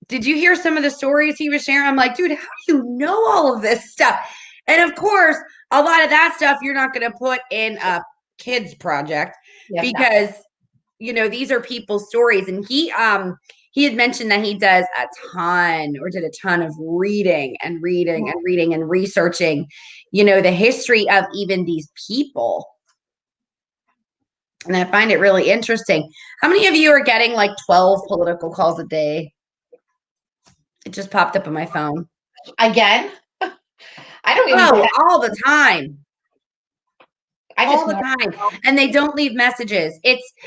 did you hear some of the stories he was sharing? I'm like, dude, how do you know all of this stuff? And of course, a lot of that stuff you're not going to put in a kids project because these are people's stories. And he had mentioned that he does a ton or did a ton of reading and researching, the history of even these people. And I find it really interesting. How many of you are getting like 12 political calls a day? It just popped up on my phone. Again? I don't even do that. All the time. All the time. And they don't leave messages.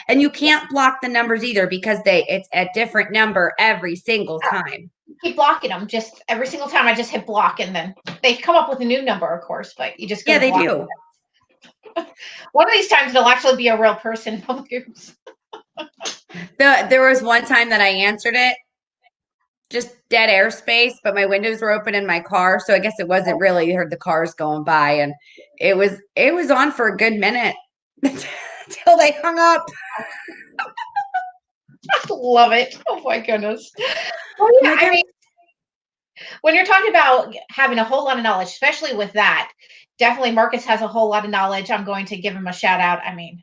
And you can't block the numbers either because it's a different number every single time. Keep blocking them. Just every single time I just hit block, and then they come up with a new number, of course, but you just go they do. One of these times it'll actually be a real person. There was one time that I answered it, just dead airspace, but my windows were open in my car, so I guess it wasn't really. You heard the cars going by, and it was on for a good minute until they hung up. I love it. Oh my goodness. Well, yeah, I mean, when you're talking about having a whole lot of knowledge, especially with that, definitely Marcus has a whole lot of knowledge. I'm going to give him a shout out. I mean,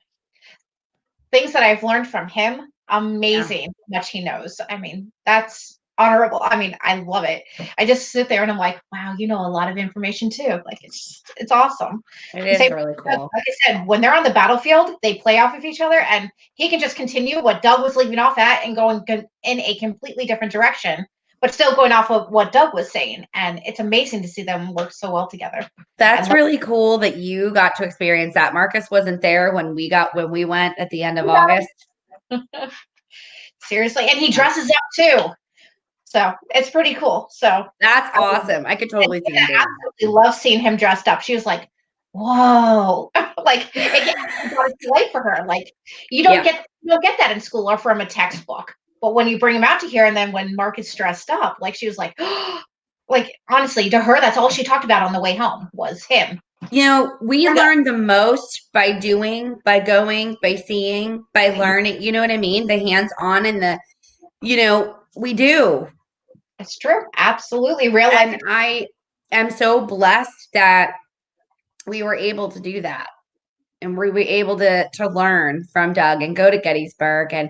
things that I've learned from him, amazing how much he knows. I mean, that's honorable. I mean, I love it. I just sit there and I'm like, wow, you know a lot of information too. Like it's awesome. It is really cool. Like I said, when they're on the battlefield, they play off of each other, and he can just continue what Doug was leaving off at and going in a completely different direction, but still going off of what Doug was saying. And it's amazing to see them work so well together. That's really cool that you got to experience that. Marcus wasn't there when we went at the end of August. Seriously. And he dresses up too. So it's pretty cool. So that's awesome. I could totally see him. I absolutely love seeing him dressed up. She was like, whoa. Like it brought it to life for her. Like you don't get that in school or from a textbook. But when you bring him out to here, and then when Marcus dressed up, like she was like, like honestly, to her, that's all she talked about on the way home was him. We learn the most by doing, by going, by seeing, by learning. You know what I mean? The hands-on and we do. It's true. Absolutely. Real life. And I am so blessed that we were able to do that. And we were able to learn from Doug and go to Gettysburg, and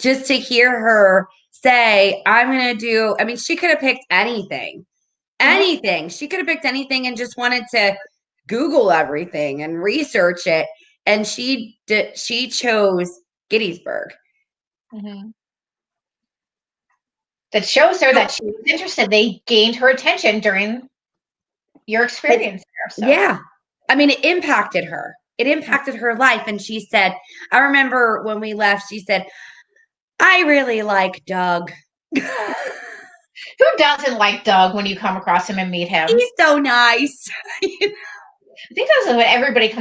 just to hear her say, she could have picked anything. Anything. She could have picked anything and just wanted to Google everything and research it. And she chose Gettysburg. Mm-hmm. That shows her that she was interested. They gained her attention during your experience there. So. Yeah. I mean, it impacted her. It impacted her life. And she said, I remember when we left, she said, I really like Doug. Who doesn't like Doug when you come across him and meet him? He's so nice. I think that's when everybody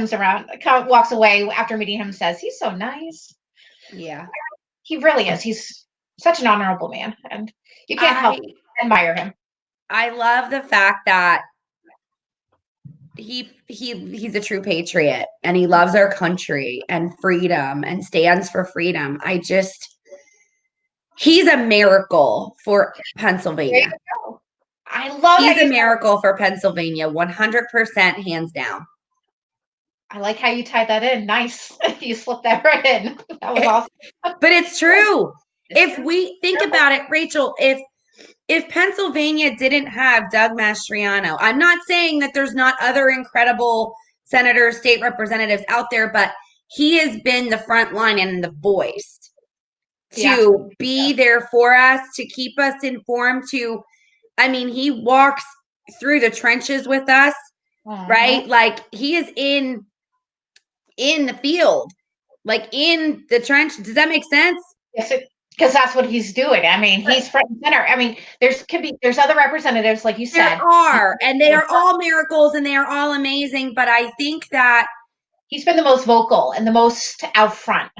walks away after meeting him and says, he's so nice. Yeah. He really is. He's such an honorable man, and you can't help but admire him. I love the fact that he's a true patriot, and he loves our country and freedom and stands for freedom. He's a miracle for Pennsylvania. I love he's a miracle for Pennsylvania, 100% hands down. I like how you tied that in. Nice. You slipped that right in. That was awesome. But it's true. If we think about it, Rachel, if Pennsylvania didn't have Doug Mastriano, I'm not saying that there's not other incredible senators, state representatives out there, but he has been the front line and the voice to be there for us, to keep us informed, he walks through the trenches with us, right? Like he is in the field, like in the trench. Does that make sense? Yes, because that's what he's doing. I mean, he's front and center. I mean, there's other representatives, like you said. There are, and they are all miracles, and they are all amazing. But I think that he's been the most vocal and the most out front.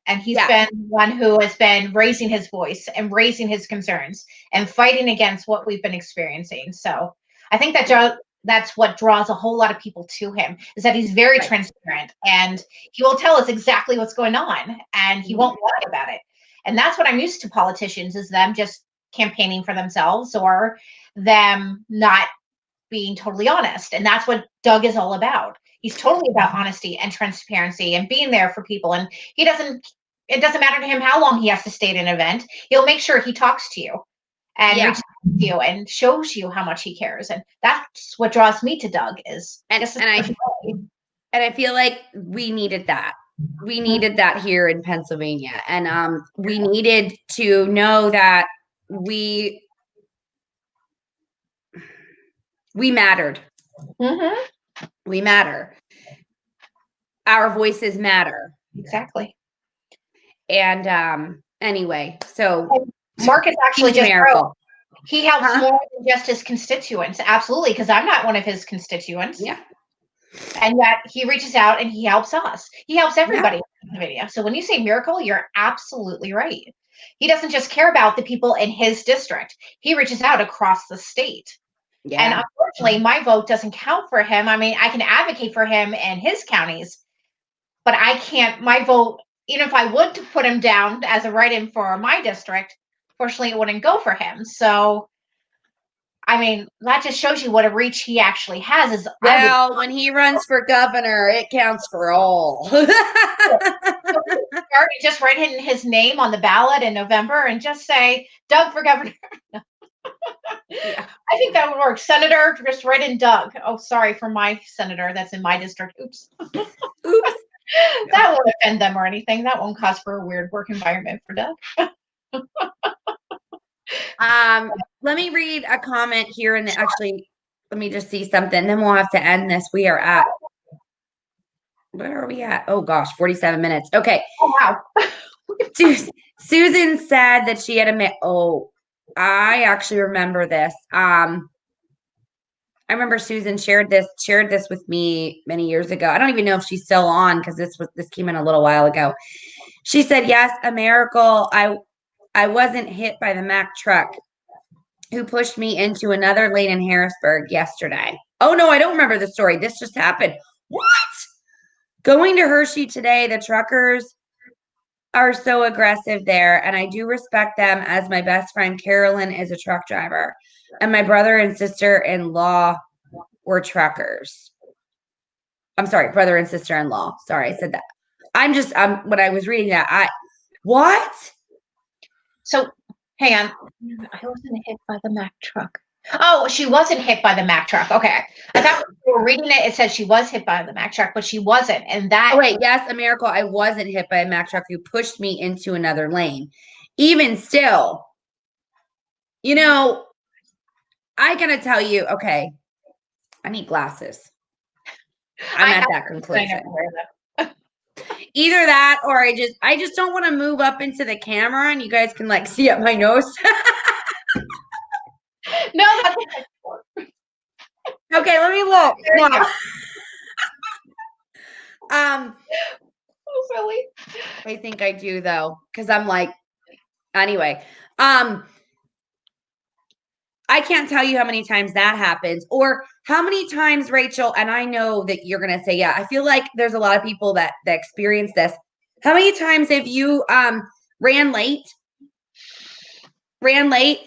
And he's been one who has been raising his voice and raising his concerns and fighting against what we've been experiencing. So I think that's what draws a whole lot of people to him, is that he's very transparent, and he will tell us exactly what's going on, and he won't lie about it. And that's what I'm used to politicians, is them just campaigning for themselves, or them not being totally honest. And that's what Doug is all about. He's totally about honesty and transparency and being there for people. And it doesn't matter to him how long he has to stay at an event. He'll make sure he talks to you and reaches out to you and shows you how much he cares. And that's what draws me to Doug, is and I feel like we needed that. We needed that here in Pennsylvania. And we needed to know that we mattered. Mm-hmm. We matter. Our voices matter. Exactly. And anyway, so Mark is actually just Miracle. He helps more than just his constituents. Absolutely, because I'm not one of his constituents. Yeah. And yet he reaches out and he helps us. He helps everybody in the video. So when you say miracle, you're absolutely right. He doesn't just care about the people in his district. He reaches out across the state. Yeah. And unfortunately, my vote doesn't count for him. I mean, I can advocate for him in his counties, but I can't, my vote, even if I would to put him down as a write-in for my district, fortunately, it wouldn't go for him. So, I mean, that just shows you what a reach he actually has. Is well, when he runs for governor, it counts for all. Just write in his name on the ballot in November and just say Doug for governor. Yeah. I think that would work. Senator, just write in Doug. Oh, sorry for my senator that's in my district. Oops. Oops. That won't offend them or anything. That won't cause for a weird work environment for Doug. Let me read a comment here, and actually, let me just see something. Then we'll have to end this. We are at, where are we at? Oh gosh, 47 minutes. Okay. Oh wow. Susan said that she had I actually remember this. I remember Susan shared this with me many years ago. I don't even know if she's still on, because this came in a little while ago. She said, yes, a miracle. I wasn't hit by the Mack truck who pushed me into another lane in Harrisburg yesterday. Oh no, I don't remember the story. This just happened. What? Going to Hershey today, the truckers are so aggressive there, and I do respect them, as my best friend Carolyn is a truck driver, and my brother and sister-in-law were truckers. I'm sorry, brother and sister-in-law. Sorry, I said that. When I was reading that, what? So, hang on. I wasn't hit by the Mack truck. Oh, she wasn't hit by the Mack truck. Okay. I thought when we were reading it, it said she was hit by the Mack truck, but she wasn't. And that. Oh, wait, yes, a miracle. I wasn't hit by a Mack truck who pushed me into another lane. Even still, I gotta tell you, okay, I need glasses. I'm at that conclusion. Either that, or I just don't want to move up into the camera and you guys can see up my nose. No, that's okay, let me look. No. Oh, silly. I think I do, though, because I'm anyway. I can't tell you how many times that happens, or how many times, Rachel, and I know that you're going to say, yeah, I feel like there's a lot of people that experience this. How many times have you ran late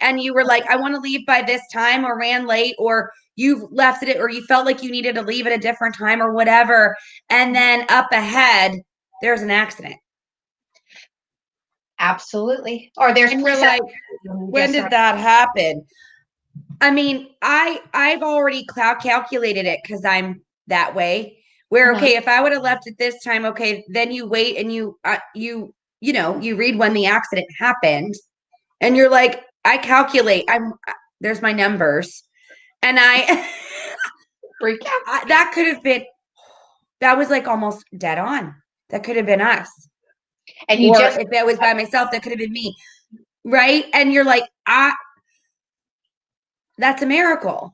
and you were like, I want to leave by this time, or ran late, or you left it, or you felt like you needed to leave at a different time or whatever, and then up ahead, there's an accident. Absolutely. Or there's and you're like, when did that happen? I mean, I've already calculated it, because I'm that way. Where okay, if I would have left at this time, okay, then you wait and you read when the accident happened, and you're like, I calculate. There's my numbers, and I freak out. That could have been. That was almost dead on. That could have been us. And if that was by myself, that could have been me, right? And you're like, that's a miracle.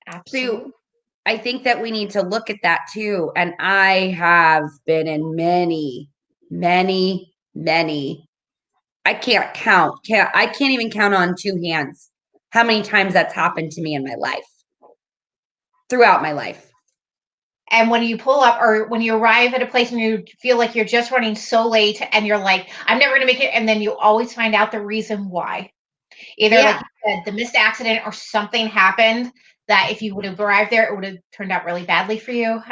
Absolutely. So I think that we need to look at that too. And I have been in many, I can't count. I can't even count on two hands how many times that's happened to me in my life, throughout my life. And when you pull up or when you arrive at a place and you feel like you're just running so late and you're like, I'm never going to make it. And then you always find out the reason why. Either, like you said, the missed accident or something happened that if you would have arrived there, it would have turned out really badly for you.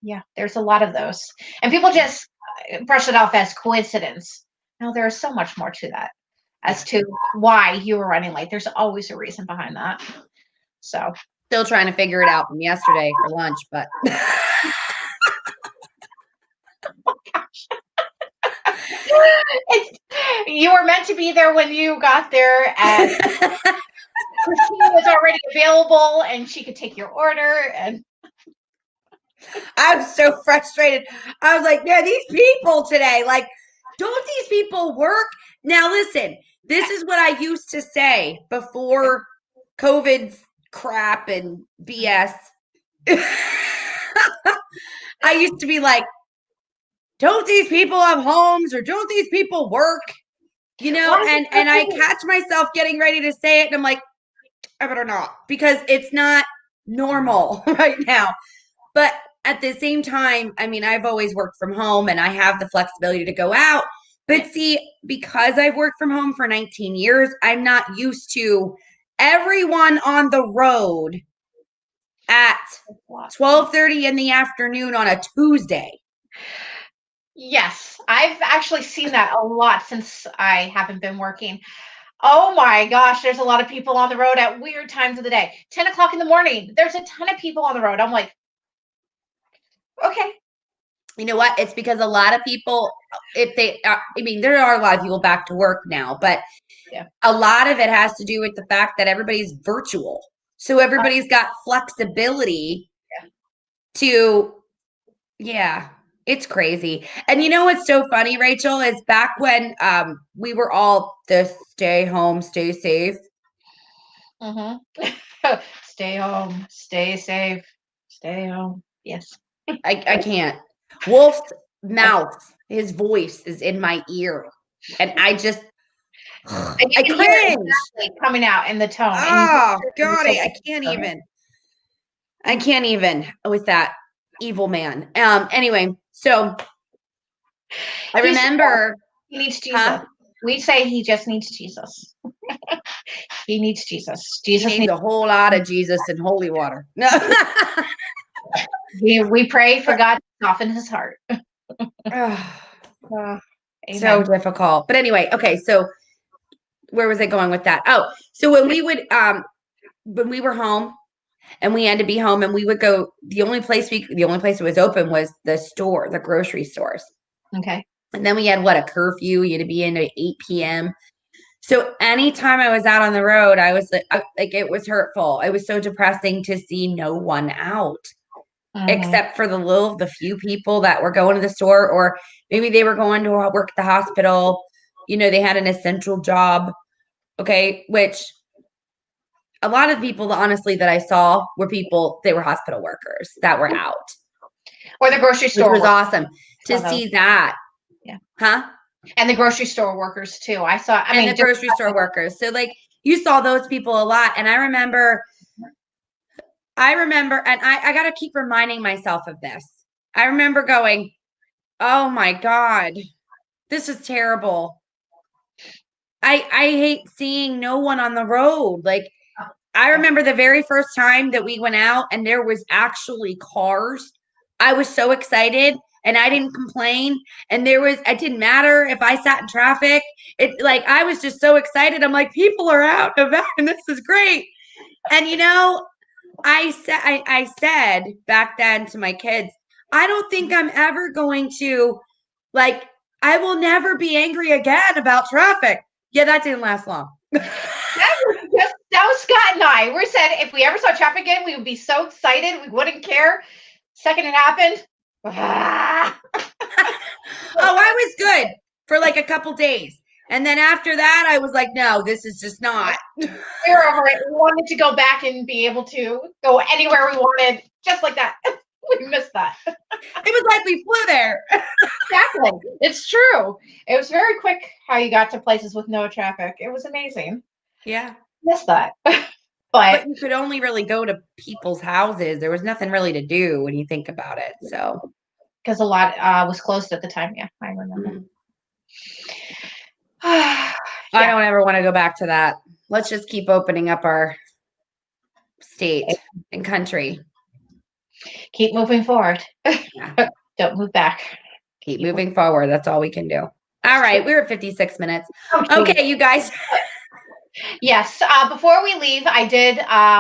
Yeah, there's a lot of those. And people just brush it off as coincidence. No, there is so much more to that as to why you were running late. There's always a reason behind that. So still trying to figure it out from yesterday for lunch, but you were meant to be there when you got there, and Christine was already available and she could take your order. And I was so frustrated. I was like, man, these people today, like, don't these people work? Now, listen, this is what I used to say before COVID's crap and BS. I used to be like, don't these people have homes or don't these people work? You know, and I catch myself getting ready to say it and I'm like, I better not, because it's not normal right now. But at the same time, I mean, I've always worked from home and I have the flexibility to go out. But see, because I've worked from home for 19 years, I'm not used to everyone on the road at 12:30 in the afternoon on a Tuesday. Yes, I've actually seen that a lot since I haven't been working. Oh my gosh, there's a lot of people on the road at weird times of the day. 10 o'clock in the morning, there's a ton of people on the road. I'm like, okay. You know what? It's because a lot of people, if they, I mean, there are a lot of people back to work now, but a lot of it has to do with the fact that everybody's virtual. So everybody's got flexibility to, it's crazy. And you know what's so funny, Rachel, is back when we were all the stay home, stay safe. Mm-hmm. Stay home, stay safe, stay home. Yes. I can't. Wolf's mouth, his voice is in my ear. And I just, I cringe. Exactly coming out in the tone. Oh, God, I can't even. I can't even with that evil man. Anyway, so I remember he needs Jesus. We say he just needs Jesus. He needs Jesus. Jesus needs a whole lot of Jesus and holy water. No. we pray for God to soften his heart. So difficult. But anyway, okay, so where was I going with that? Oh, so when we would when we were home and we had to be home and we would go, the only place that was open was the store, the grocery stores. Okay. And then we had a curfew, you had to be in at 8 p.m. So anytime I was out on the road, I was like it was hurtful. It was so depressing to see no one out. Except for the few people that were going to the store, or maybe they were going to work at the hospital. You know, they had an essential job. Okay. Which a lot of people, honestly, that I saw were people, they were hospital workers that were out. Or the grocery store. Which was awesome to see that. Yeah. Huh? And the grocery store workers too. I mean, the grocery store workers. So like you saw those people a lot. And I remember, and I got to keep reminding myself of this. I remember going, oh my God, this is terrible. I hate seeing no one on the road. Like, I remember the very first time that we went out and there was actually cars. I was so excited and I didn't complain. And it didn't matter if I sat in traffic. I was just so excited. I'm like, people are out and about and this is great. And you know, I said back then to my kids, I don't think I'm ever going to, I will never be angry again about traffic. Yeah, that didn't last long. That was Scott and I. We said if we ever saw traffic again, we would be so excited. We wouldn't care. Second it happened. I was good for a couple days. And then after that, I was like, no, this is just not. We were over it. We wanted to go back and be able to go anywhere we wanted, just like that. We missed that. It was like we flew there. Exactly. It's true. It was very quick how you got to places with no traffic. It was amazing. Yeah. miss that. But But you could only really go to people's houses. There was nothing really to do when you think about it. So, because a lot was closed at the time. Yeah, I remember. mm. I Yeah. don't ever want to go back to that. Let's just keep opening up our state and country. Keep moving forward. Yeah. Don't move back. Keep moving forward. That's all we can do. All right. We're at 56 minutes. Okay, you guys. Yes. Before we leave, I did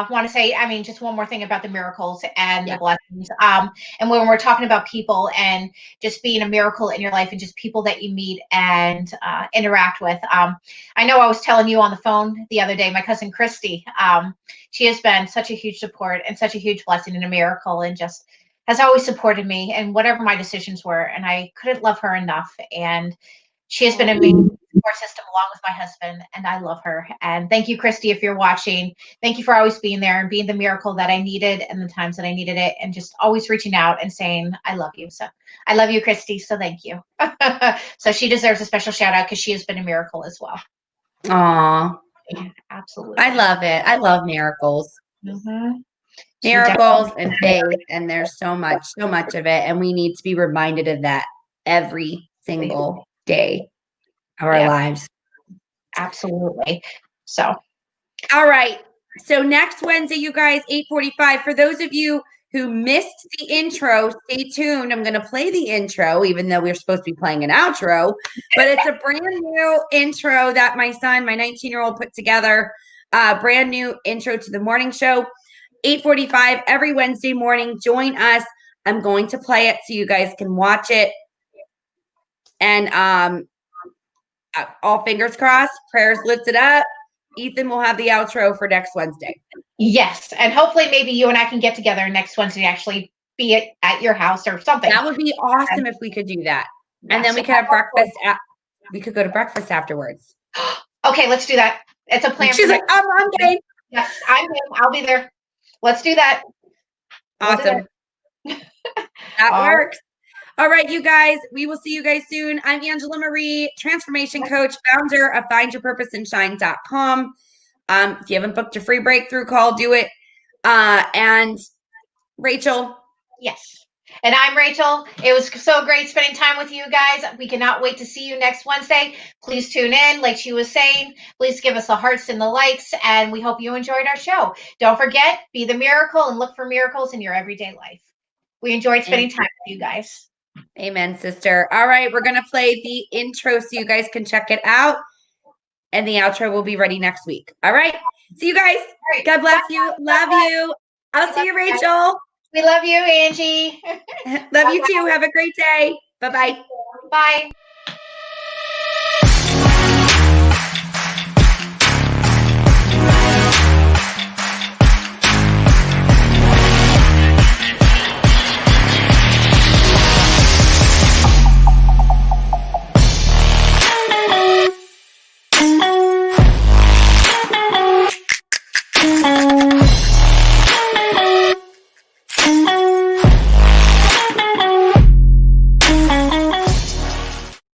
want to say, I mean, just one more thing about the miracles and the blessings. And when we're talking about people and just being a miracle in your life and just people that you meet and interact with. I know I was telling you on the phone the other day, my cousin Christy, she has been such a huge support and such a huge blessing and a miracle and just has always supported me and whatever my decisions were. And I couldn't love her enough. And she has been a amazing support system along with my husband, and I love her. And thank you, Christy, if you're watching. Thank you for always being there and being the miracle that I needed and the times that I needed it, and just always reaching out and saying, I love you. So I love you, Christy. So thank you. So she deserves a special shout out because she has been a miracle as well. Aw. Yeah, absolutely. I love it. I love miracles. Mm-hmm. Miracles and faith. And there's so much of it. And we need to be reminded of that every single day of our lives. Absolutely. So. All right. So next Wednesday, you guys, 8:45. For those of you who missed the intro, stay tuned. I'm going to play the intro, even though we're supposed to be playing an outro. But it's a brand new intro that my son, my 19-year-old, put together. Brand new intro to the morning show. 8:45 every Wednesday morning. Join us. I'm going to play it so you guys can watch it. And all fingers crossed, prayers lifted up. Ethan will have the outro for next Wednesday. Yes, and hopefully maybe you and I can get together next Wednesday and actually be at your house or something. That would be awesome if we could do that. And then we could have breakfast. We could go to breakfast afterwards. Okay, let's do that. It's a plan. She's like, I'm game. Yes, I'm game. I'll be there. Let's do that. Awesome. That works. All right, you guys, we will see you guys soon. I'm Angela Marie, transformation coach, founder of findyourpurposeandshine.com. If you haven't booked a free breakthrough call, do it. And Rachel. Yes. And I'm Rachel. It was so great spending time with you guys. We cannot wait to see you next Wednesday. Please tune in. Like she was saying, please give us the hearts and the likes. And we hope you enjoyed our show. Don't forget, be the miracle and look for miracles in your everyday life. We enjoyed spending time with you guys. Amen, sister. All right, we're going to play the intro so you guys can check it out. And the outro will be ready next week. All right. See you guys. God bless you. Love you. I'll see you, Rachel. We love you, Angie. Love you too. Have a great day. Bye-bye. Bye.